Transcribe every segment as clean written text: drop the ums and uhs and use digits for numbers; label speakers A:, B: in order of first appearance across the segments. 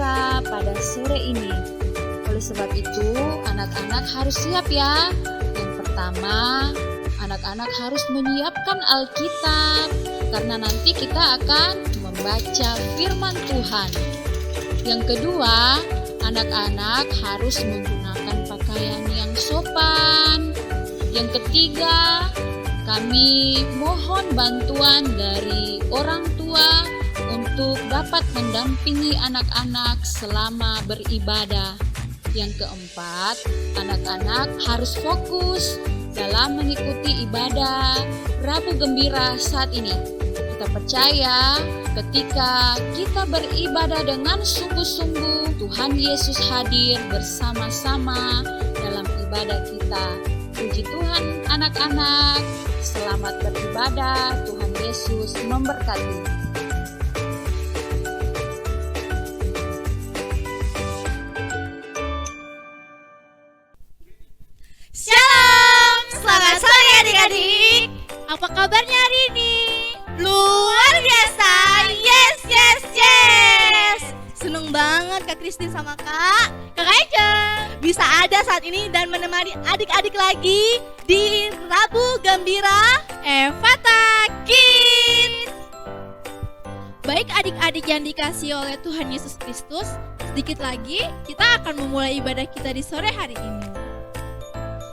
A: kita pada sore ini. Oleh sebab itu, anak-anak harus siap ya. Yang pertama, anak-anak harus menyiapkan Alkitab, karena nanti kita akan membaca firman Tuhan. Yang kedua, anak-anak harus menggunakan pakaian yang sopan. Yang ketiga, kami mohon bantuan dari orang tua untuk dapat mendampingi anak-anak selama beribadah. Yang keempat, anak-anak harus fokus dalam mengikuti ibadah Rabu Gembira saat ini. Kita percaya ketika kita beribadah dengan sungguh-sungguh, Tuhan Yesus hadir bersama-sama dalam ibadah kita. Puji Tuhan anak-anak, selamat beribadah, Tuhan Yesus memberkati.
B: Shalom, selamat sore adik-adik. Apa kabarnya hari ini? Luar biasa, yes. Seneng banget Kak Christine sama Kak Eja bisa ada saat ini dan menemani adik-adik lagi di Rabu Gembira Efata Kids. Baik adik-adik yang dikasihi oleh Tuhan Yesus Kristus, sedikit lagi kita akan memulai ibadah kita di sore hari ini.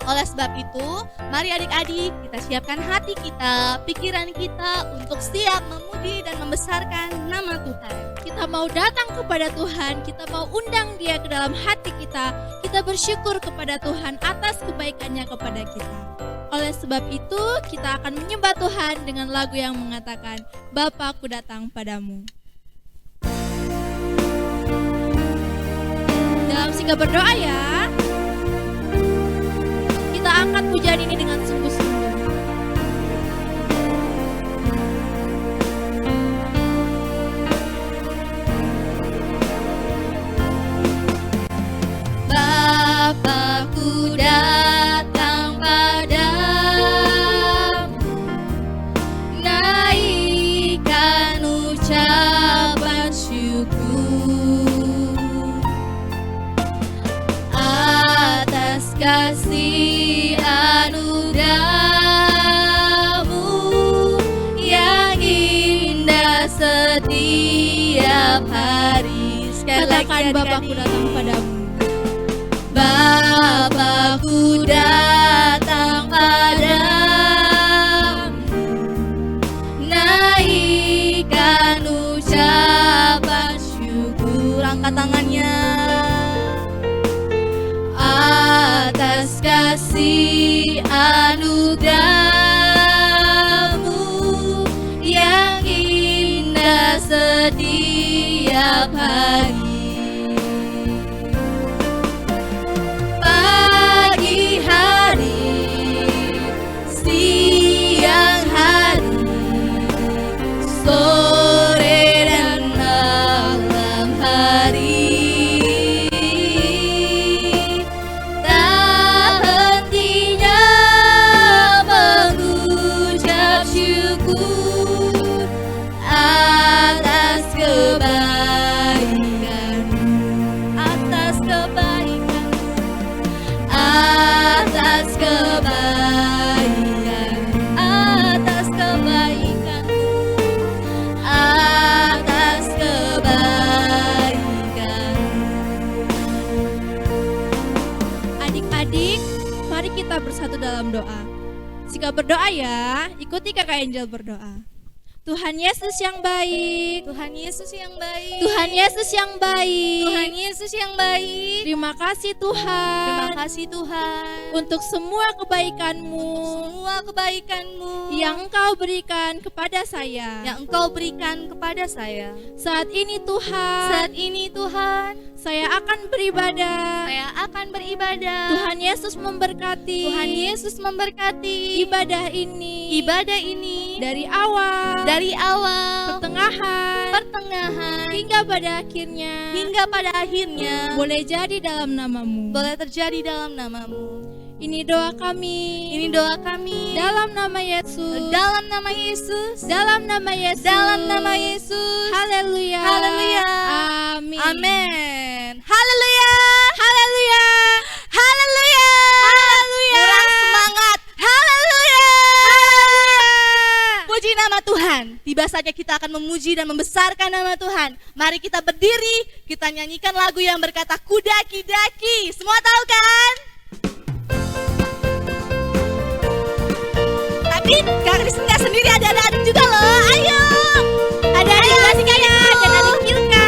B: Oleh sebab itu, mari adik-adik kita siapkan hati kita, pikiran kita untuk siap memuji dan membesarkan nama Tuhan. Kita mau datang kepada Tuhan, kita mau undang Dia ke dalam hati kita. Kita bersyukur kepada Tuhan atas kebaikannya kepada kita. Oleh sebab itu, kita akan menyembah Tuhan dengan lagu yang mengatakan, Bapa, aku datang padamu. Dalam sikap berdoa ya, kita angkat pujian ini dengan sungguh-sungguh. Bapa-Ku datang padamu, naikkan ucapan syukur atas kasih anugerah-Mu yang indah setiap hari. Katakan Bapa-Ku datang padamu. Bapa-Ku datang padamu, naikkan ucapan syukur. Angkat tangannya. Atas kasih anugerah-Mu yang indah setiap hari. Pagi hari, siang hari, sore dan malam hari, tak hentinya mengucap syukur atas kebaikan-Mu, atas kebaikan, atas kebaikan, atas kebaikan, atas kebaikan. Adik-adik, mari kita bersatu dalam doa. Sikap berdoa ya, ikuti Kakak Angel berdoa. Tuhan Yesus yang baik,
C: Tuhan Yesus yang baik,
B: Tuhan Yesus yang baik,
C: Tuhan Yesus yang baik.
B: Terima kasih Tuhan,
C: Terima kasih Tuhan
B: untuk semua kebaikan-Mu,
C: semua kebaikan-Mu
B: yang Engkau berikan kepada saya.
C: yang Engkau berikan kepada saya.
B: Saat ini Tuhan,
C: Saat ini Tuhan,
B: saya akan beribadah.
C: saya akan beribadah.
B: Tuhan Yesus memberkati.
C: Tuhan Yesus memberkati
B: ibadah ini dari awal, pertengahan, hingga pada akhirnya boleh jadi dalam nama-Mu.
C: boleh terjadi dalam nama-Mu.
B: Ini doa kami.
C: Ini doa kami
B: Dalam nama Yesus.
C: dalam nama Yesus.
B: Dalam nama Yesus.
C: Dalam nama Yesus.
B: Haleluya.
C: Haleluya.
B: Amin.
C: Amin.
B: Tuhan. Tiba saja kita akan memuji dan membesarkan nama Tuhan. Mari kita berdiri, kita nyanyikan lagu yang berkata Kudaki-daki. Semua tahu kan? Tapi Kak Kristen gak sendiri, ada adik juga loh. Ayo. Ada adik Basikaya dan adik Ilka.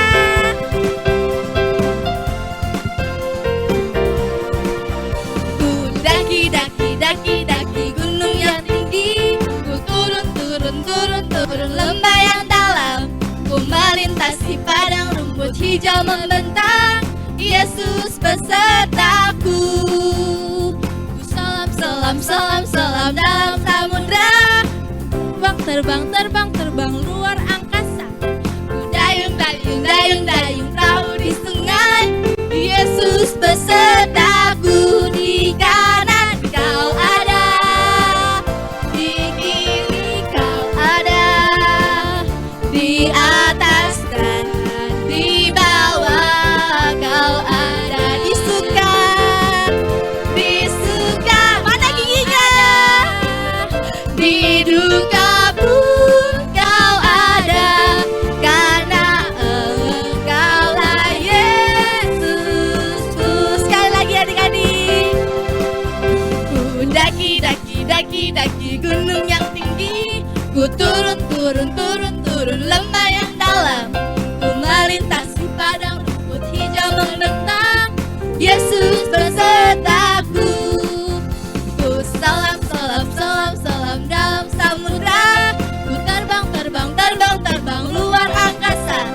B: Daki-daki gunung yang tinggi, ku turun lembah yang dalam, ku melintasi padang rumput hijau membentang, Yesus besertaku. Ku selam dalam samudra, terbang luar angkasa, ku dayung perahu di sungai, Yesus besertaku. Di kanan kau ada, di kiri kau ada, di atas dan di bawah kau ada. Di suka, mana giginya? Di duka pun kau ada, karena Engkaulah Yesus. Sekali lagi adik-adik. Daki gunung yang tinggi, ku turun lembah yang dalam, ku melintasi padang rumput hijau membentang, Yesus besertaku. Ku selam dalam samudra, ku terbang luar angkasa,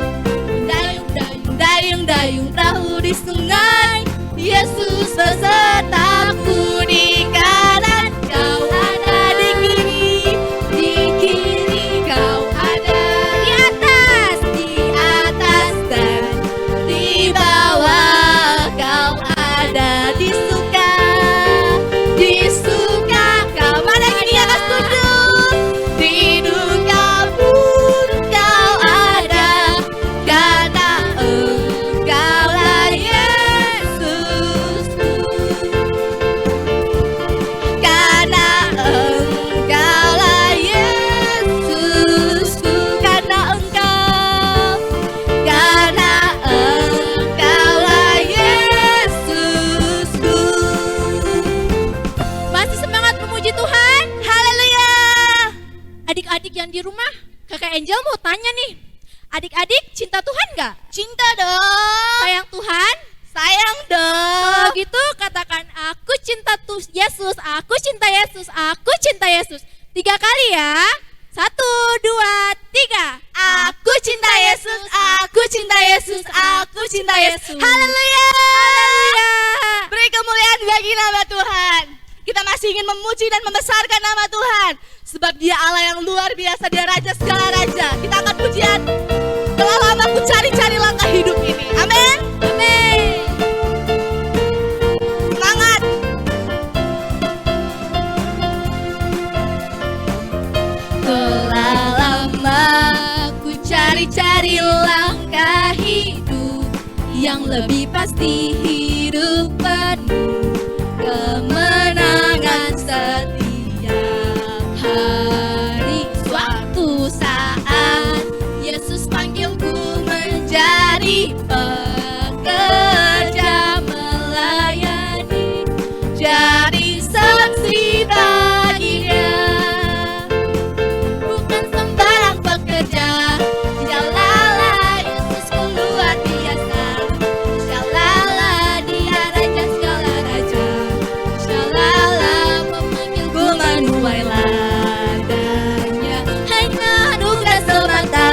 B: dayung perahu di sungai, Yesus besertaku. Di kanan kau ada, di kiri kau ada, di atas dan di bawah kau ada. Di suka kau, mana gini yang setuju? Di duka pun kau ada, karena Engkaulah Yesus. Karena Engkaulah Yesus. Karena Engkaulah Yesusku.
C: Masih semangat memuji Tuhan?
B: Haleluya.
C: Adik-adik yang di rumah, Kakak Angel mau tanya nih. Adik-adik cinta Tuhan gak?
B: Cinta dong.
C: Sayang Tuhan?
B: Sayang dong.
C: Kalau gitu katakan aku cinta Yesus, aku cinta Yesus, aku cinta Yesus. 3 kali ya. 1, 2, 3.
B: Aku cinta Yesus, aku cinta Yesus, aku cinta Yesus.
C: Haleluya. Haleluya.
B: Beri kemuliaan bagi nama Tuhan. Kita masih ingin memuji dan membesarkan nama Tuhan, sebab Dia Allah yang luar biasa, Dia Raja segala raja. Kita akan pujian. Telah lama ku cari-cari langkah hidup ini. Amin.
C: Amin.
B: Semangat. Telah lama ku cari-cari langkah hidup yang lebih pasti, hidup penuh kemenangan setiap hari. Suatu saat Yesus panggilku menjadi pekerja melayani, jadi saksi bagi Dia. Bukan sembarang pekerja, Jalala Yesusku luar biasa. Jalala Dia Raja segala raja. Jalala memanggilku menuai ladanya, hanya anugerah semata.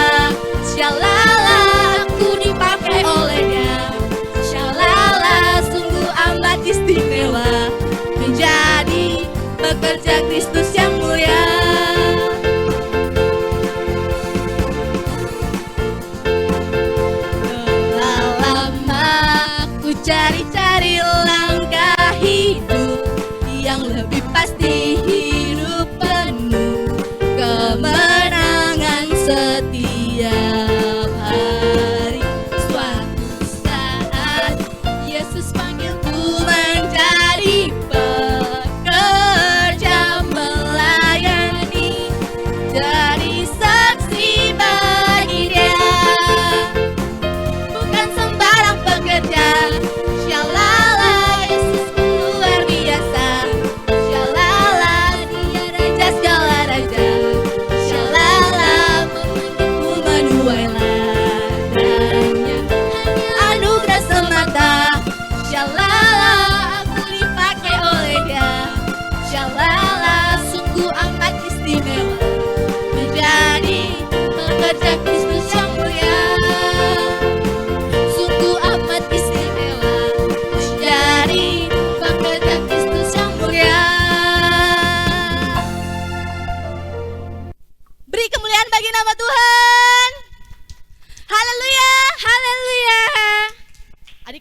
B: Jalala aku dipakai olehnya. Jalala sungguh amat istimewa, menjadi pekerja Kristus yang mulia. Telah lama ku cari-cari langkah hidup yang lebih pasti, hidup penuh kemenangan setiap hari. Suatu saat Yesus panggilku menjadi pekerja melayani, jadi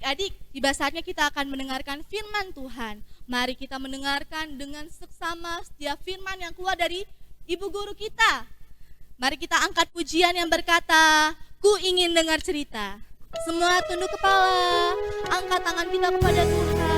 B: Adik-adik, tiba saatnya kita akan mendengarkan firman Tuhan. Mari kita mendengarkan dengan seksama setiap firman yang keluar dari Ibu Guru kita. Mari kita angkat pujian yang berkata, ku ingin dengar cerita. Semua tunduk kepala, angkat tangan kita kepada Tuhan.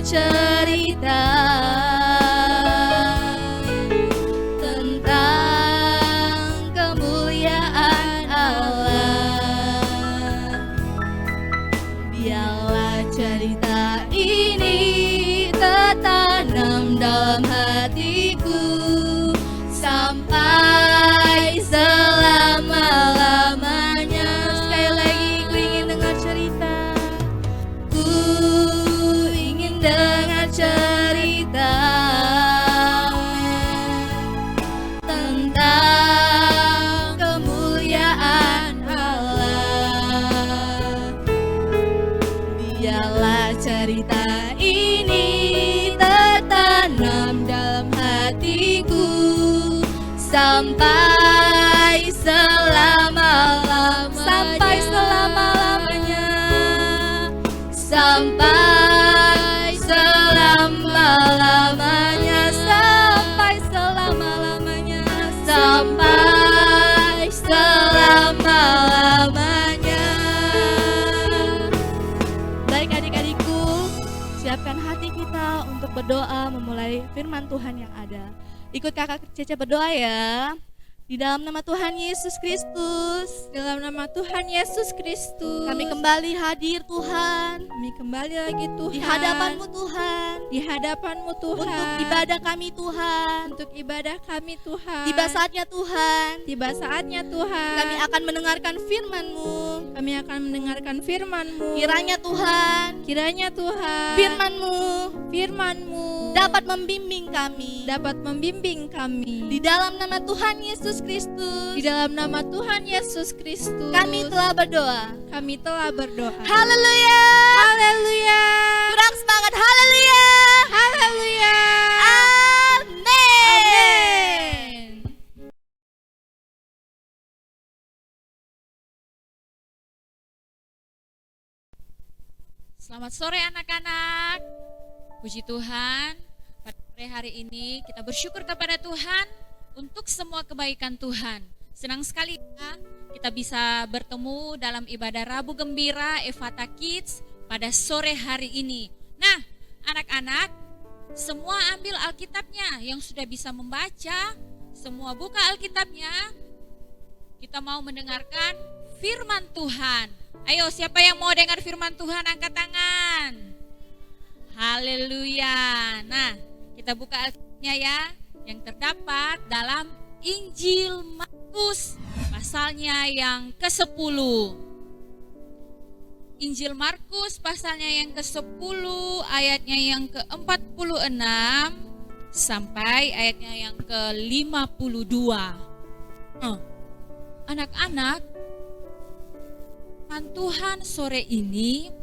B: Cerita tentang kemuliaan Allah. Biarlah cerita ini tertanam dalam hatiku sampai selama-lamanya. Sekali lagi, ku ingin dengar cerita. Dengar cerita tentang kemuliaan Allah. Biarlah cerita ini tertanam dalam hatiku sampai selama-lamanya. Sampai selama-lamanya. Sampai selama-lamanya, sampai selama-lamanya, sampai selama-lamanya. Baik adik-adikku, siapkan hati kita untuk berdoa memulai firman Tuhan yang ada. Ikut kakak Cece berdoa ya. Di dalam nama Tuhan Yesus Kristus,
C: Dalam nama Tuhan Yesus Kristus,
B: kami kembali hadir Tuhan,
C: kami kembali lagi Tuhan
B: di hadapan-Mu Tuhan,
C: di hadapan-Mu Tuhan,
B: untuk ibadah kami Tuhan.
C: untuk ibadah kami Tuhan.
B: Tiba saatnya Tuhan,
C: Tiba saatnya Tuhan,
B: kami akan mendengarkan firman-Mu.
C: kami akan mendengarkan firman-Mu.
B: Kiranya Tuhan,
C: Kiranya Tuhan,
B: firman-Mu
C: firman-Mu
B: dapat membimbing kami.
C: dapat membimbing kami.
B: Di dalam nama Tuhan Yesus Kristus,
C: Di dalam nama Tuhan Yesus Kristus,
B: kami telah berdoa.
C: kami telah berdoa.
B: Haleluya.
C: Haleluya.
B: Kurang semangat. Haleluya.
C: Haleluya.
B: Amin.
A: Selamat sore anak-anak. Puji Tuhan, pada sore hari ini kita bersyukur kepada Tuhan untuk semua kebaikan Tuhan. Senang sekali ya, kita bisa bertemu dalam ibadah Rabu Gembira Ephata Kids pada sore hari ini. Nah, anak-anak, semua ambil Alkitabnya. Yang sudah bisa membaca, semua buka Alkitabnya. Kita mau mendengarkan firman Tuhan. Ayo, siapa yang mau dengar firman Tuhan, angkat tangan. Haleluya. Nah, kita buka Alkitabnya ya, yang terdapat dalam Injil Markus pasalnya yang ke-10. Injil Markus pasalnya yang ke-10 ayatnya yang ke-46 sampai ayatnya yang ke-52. Anak-anak, firman Tuhan sore ini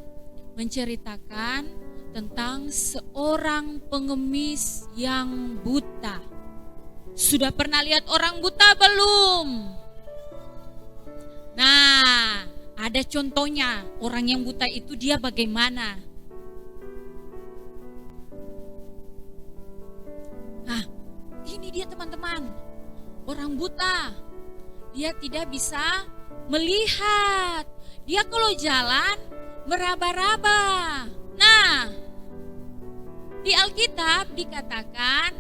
A: menceritakan tentang seorang pengemis yang buta. Sudah pernah lihat orang buta belum? Nah, ada contohnya orang yang buta itu dia bagaimana? Nah, ini dia teman-teman. Orang buta, dia tidak bisa melihat. Dia kalau jalan meraba-raba. Nah, di Alkitab dikatakan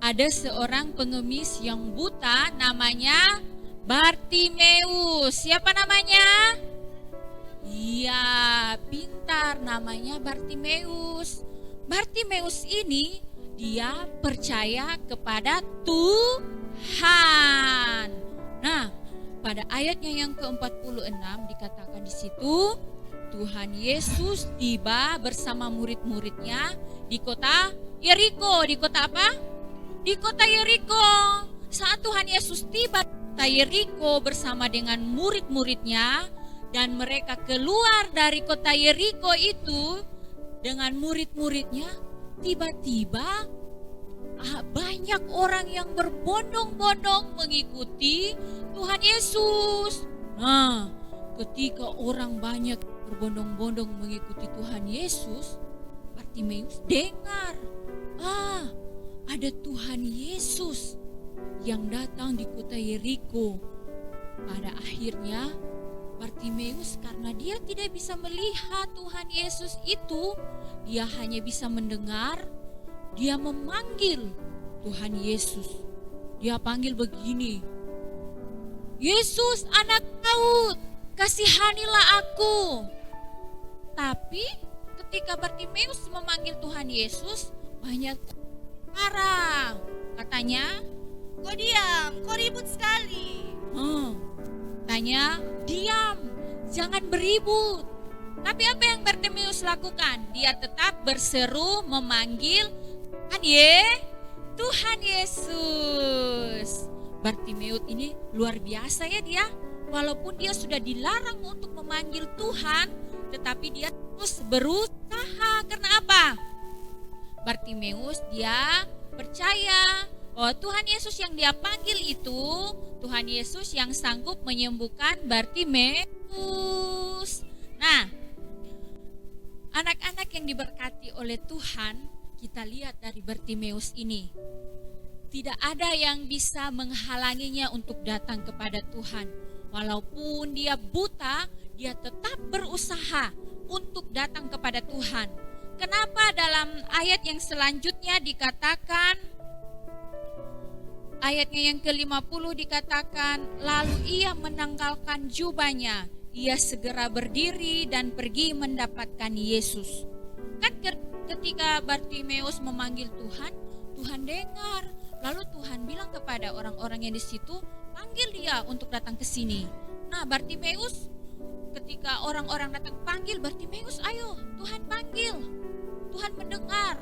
A: ada seorang pengemis yang buta namanya Bartimeus. Siapa namanya? Iya, pintar, namanya Bartimeus. Bartimeus ini dia percaya kepada Tuhan. Nah, pada ayatnya yang ke-46 dikatakan di situ, Tuhan Yesus tiba bersama murid-muridnya di kota Yeriko. Di kota apa? Di kota Yeriko. Saat Tuhan Yesus tiba di kota Yeriko bersama dengan murid-muridnya, dan mereka keluar dari kota Yeriko itu dengan murid-muridnya. Tiba-tiba banyak orang yang berbondong-bondong mengikuti Tuhan Yesus. Nah, ketika orang banyak berbondong-bondong mengikuti Tuhan Yesus, Bartimeus dengar, ada Tuhan Yesus yang datang di kota Yeriko. Pada akhirnya Bartimeus, karena dia tidak bisa melihat Tuhan Yesus itu, dia hanya bisa mendengar, dia memanggil Tuhan Yesus. Dia panggil begini, "Yesus, anak Daud, kasihanilah aku." Tapi ketika Bartimeus memanggil Tuhan Yesus, banyak marah. Katanya,
B: Kok diam? Kok ribut sekali?
A: Tanya, diam, jangan beribut. Tapi apa yang Bartimeus lakukan? Dia tetap berseru memanggil Tuhan Yesus. Bartimeus ini luar biasa ya dia. Walaupun dia sudah dilarang untuk memanggil Tuhan, tetapi dia terus berusaha. Karena apa? Bartimeus dia percaya bahwa Tuhan Yesus yang dia panggil itu, Tuhan Yesus yang sanggup menyembuhkan Bartimeus. Nah, anak-anak yang diberkati oleh Tuhan, kita lihat dari Bartimeus ini, tidak ada yang bisa menghalanginya untuk datang kepada Tuhan. Walaupun dia buta, dia tetap berusaha untuk datang kepada Tuhan. Kenapa dalam ayat yang selanjutnya dikatakan, ayatnya yang ke-50 dikatakan, lalu ia menanggalkan jubahnya, ia segera berdiri dan pergi mendapatkan Yesus. Kan ketika Bartimeus memanggil Tuhan, Tuhan dengar. Lalu Tuhan bilang kepada orang-orang yang di situ, panggil dia untuk datang ke sini. Nah, Bartimeus, ketika orang-orang datang panggil Bartimeus, ayo Tuhan panggil. Tuhan mendengar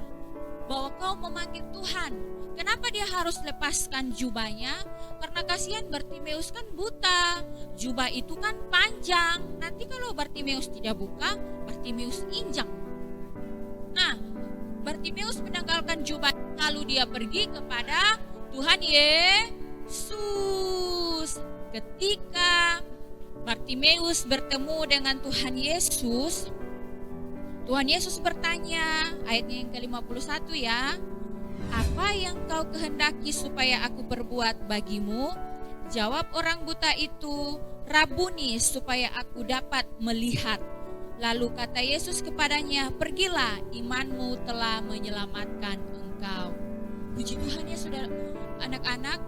A: bahwa kau memanggil Tuhan. Kenapa dia harus lepaskan jubahnya? Karena kasihan Bartimeus kan buta. Jubah itu kan panjang. Nanti kalau Bartimeus tidak buka, Bartimeus injak. Nah, Bartimeus menanggalkan jubah, lalu dia pergi kepada Tuhan Yesus. Ketika Bartimeus bertemu dengan Tuhan Yesus, Tuhan Yesus bertanya, ayatnya yang ke-51 ya, apa yang kau kehendaki supaya aku perbuat bagimu? Jawab orang buta itu, Rabuni, supaya aku dapat melihat. Lalu kata Yesus kepadanya, pergilah, imanmu telah menyelamatkan engkau. Puji Tuhan ya saudara, anak-anak,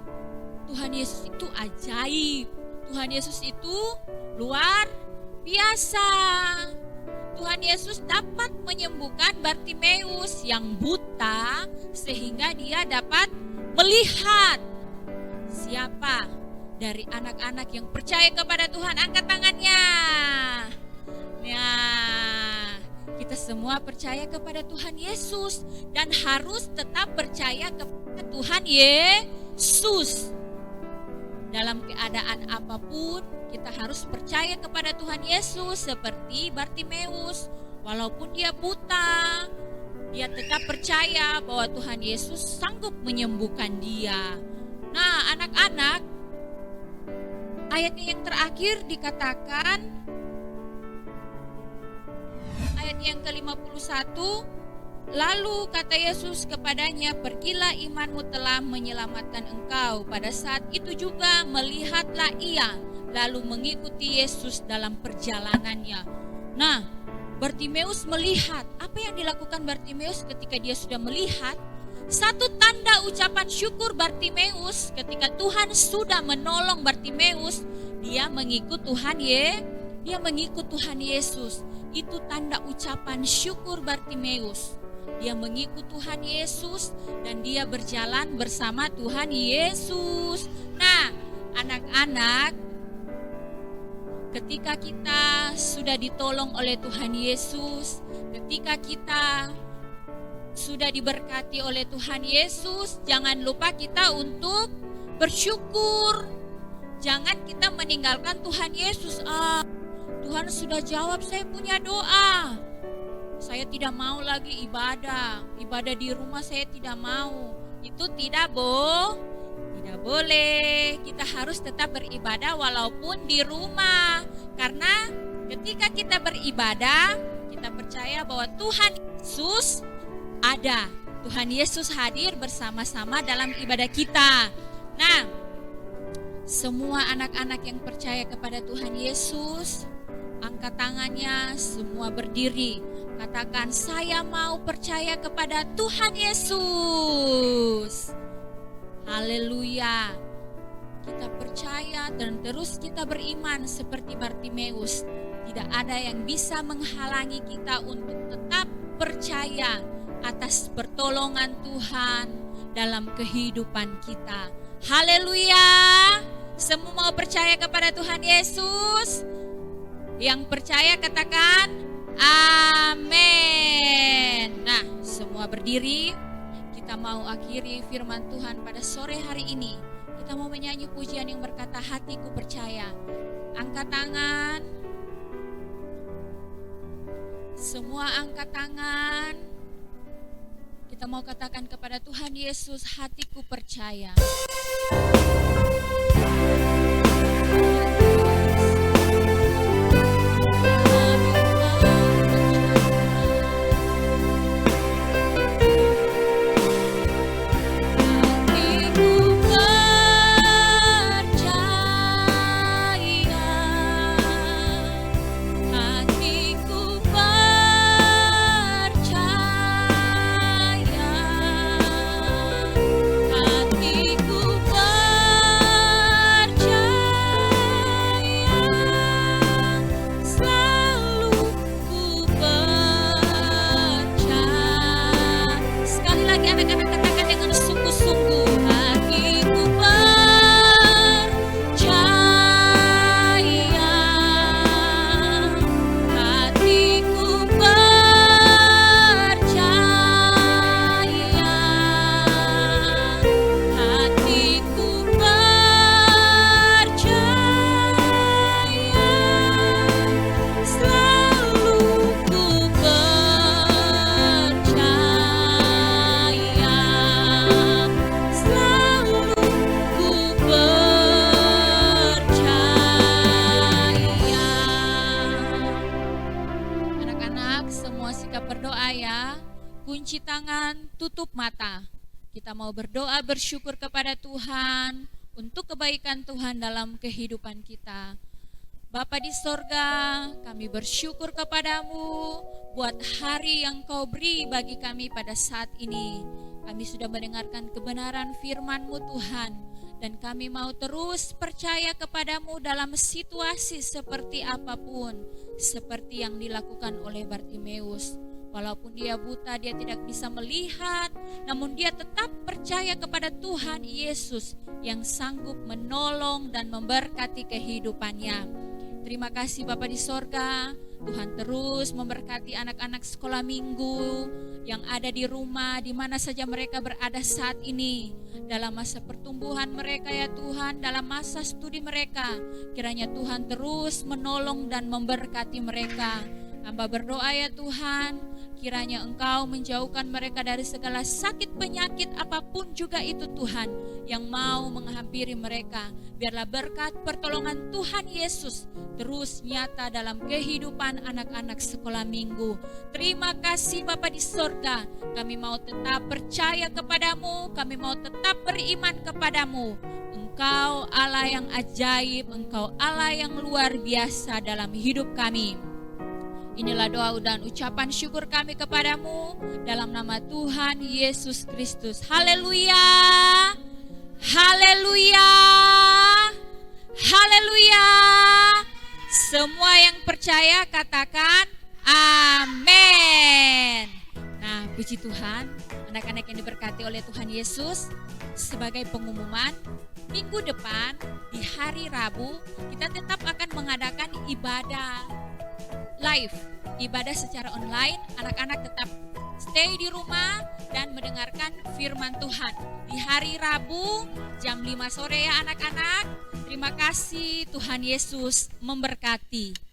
A: Tuhan Yesus itu ajaib. Tuhan Yesus itu luar biasa. Tuhan Yesus dapat menyembuhkan Bartimeus yang buta sehingga dia dapat melihat. Siapa dari anak-anak yang percaya kepada Tuhan, angkat tangannya. Nah, kita semua percaya kepada Tuhan Yesus dan harus tetap percaya kepada Tuhan Yesus. Dalam keadaan apapun, kita harus percaya kepada Tuhan Yesus seperti Bartimeus. Walaupun dia buta, dia tetap percaya bahwa Tuhan Yesus sanggup menyembuhkan dia. Nah, anak-anak, ayatnya yang terakhir dikatakan, ayat yang ke-51, lalu kata Yesus kepadanya, pergilah, imanmu telah menyelamatkan engkau. Pada saat itu juga melihatlah ia, lalu mengikuti Yesus dalam perjalanannya. Nah, Bartimeus melihat. Apa yang dilakukan Bartimeus ketika dia sudah melihat? Satu tanda ucapan syukur Bartimeus ketika Tuhan sudah menolong Bartimeus, dia mengikut Tuhan dia mengikut Tuhan Yesus. Itu tanda ucapan syukur Bartimeus. Dia mengikut Tuhan Yesus dan dia berjalan bersama Tuhan Yesus. Nah, anak-anak, ketika kita sudah ditolong oleh Tuhan Yesus, ketika kita sudah diberkati oleh Tuhan Yesus, jangan lupa kita untuk bersyukur. Jangan kita meninggalkan Tuhan Yesus. Tuhan sudah jawab saya punya doa. Saya tidak mau lagi ibadah di rumah saya tidak mau. Itu tidak boleh. Kita harus tetap beribadah walaupun di rumah. Karena ketika kita beribadah, kita percaya bahwa Tuhan Yesus ada. Tuhan Yesus hadir bersama-sama dalam ibadah kita. Nah, semua anak-anak yang percaya kepada Tuhan Yesus, angkat tangannya, semua berdiri. Katakan, saya mau percaya kepada Tuhan Yesus. Haleluya. Kita percaya dan terus kita beriman seperti Bartimeus. Tidak ada yang bisa menghalangi kita untuk tetap percaya atas pertolongan Tuhan dalam kehidupan kita. Haleluya. Semua mau percaya kepada Tuhan Yesus? Yang percaya katakan amin. Nah, semua berdiri. Kita mau akhiri firman Tuhan pada sore hari ini. Kita mau menyanyi pujian yang berkata hatiku percaya. Angkat tangan. Semua angkat tangan. Kita mau katakan kepada Tuhan Yesus, hatiku percaya. Kunci tangan, tutup mata. Kita mau berdoa bersyukur kepada Tuhan untuk kebaikan Tuhan dalam kehidupan kita. Bapa di sorga, kami bersyukur kepadamu buat hari yang kau beri bagi kami pada saat ini. Kami sudah mendengarkan kebenaran firman-Mu Tuhan, dan kami mau terus percaya kepadamu dalam situasi seperti apapun, seperti yang dilakukan oleh Bartimeus. Walaupun dia buta, dia tidak bisa melihat, namun dia tetap percaya kepada Tuhan Yesus yang sanggup menolong dan memberkati kehidupannya. Terima kasih Bapa di sorga, Tuhan terus memberkati anak-anak sekolah minggu yang ada di rumah, di mana saja mereka berada saat ini. Dalam masa pertumbuhan mereka ya Tuhan, dalam masa studi mereka, kiranya Tuhan terus menolong dan memberkati mereka. Hamba berdoa ya Tuhan, kiranya Engkau menjauhkan mereka dari segala sakit penyakit apapun juga itu Tuhan yang mau menghampiri mereka. Biarlah berkat pertolongan Tuhan Yesus terus nyata dalam kehidupan anak-anak sekolah minggu. Terima kasih Bapa di sorga, kami mau tetap percaya kepadamu, kami mau tetap beriman kepadamu. Engkau Allah yang ajaib, Engkau Allah yang luar biasa dalam hidup kami. Inilah doa dan ucapan syukur kami kepadamu dalam nama Tuhan Yesus Kristus. Haleluya, haleluya, haleluya. Semua yang percaya katakan amin. Nah, puji Tuhan, anak-anak yang diberkati oleh Tuhan Yesus, sebagai pengumuman, minggu depan di hari Rabu kita tetap akan mengadakan ibadah live, ibadah secara online. Anak-anak tetap stay di rumah dan mendengarkan firman Tuhan. Di hari Rabu jam 5 sore ya anak-anak. Terima kasih, Tuhan Yesus memberkati.